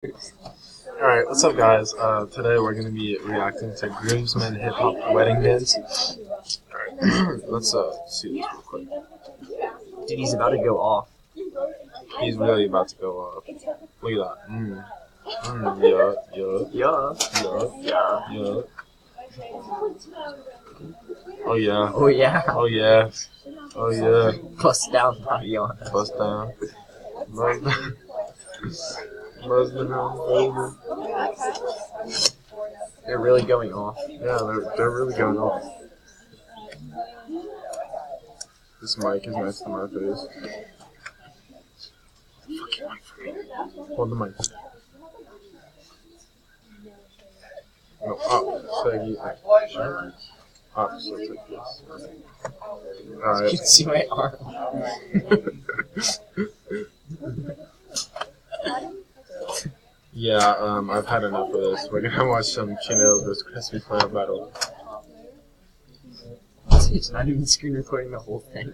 Alright, what's up guys? Today we're going to be reacting to groomsmen hip-hop wedding dance. Alright, let's see this real quick. Dude, he's about to go off. He's really about to go off. Look at that. Yeah. Oh yeah. Oh yeah. Oh yeah. Oh yeah. Bust down, Mariana. Bust down. Bust down. Bust down. They're really going off. Yeah, they're really going off. This mic is next to my face. Fucking mic for me. Hold the mic. No, up. So up, so it's like this. Alright. You can see my arm. Yeah, I've had enough of this. We're gonna watch some Chanel vs. Crispy Fire battle. It's not even screen recording the whole thing.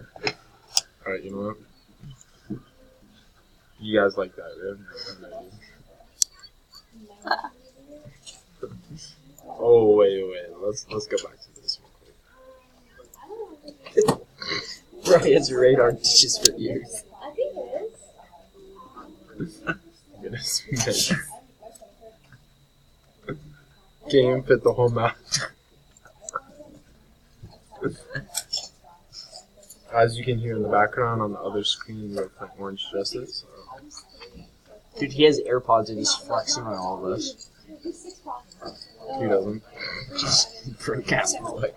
Alright, you know what? You guys like that, right? Oh wait. Let's go back to this real quick. Bro, he has radar dishes for ears. Goodness me. Can't even fit the whole mouth. As you can hear in the background on the other screen, we have orange dresses. Dude, he has AirPods and he's flexing on all of us. He doesn't. Just broadcast boy.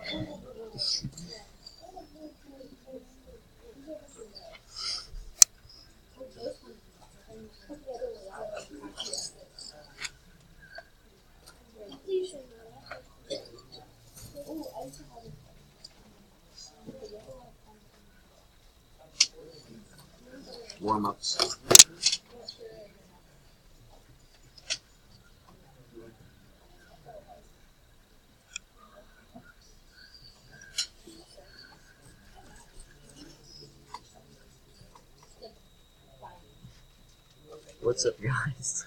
Warm-ups. What's up, guys?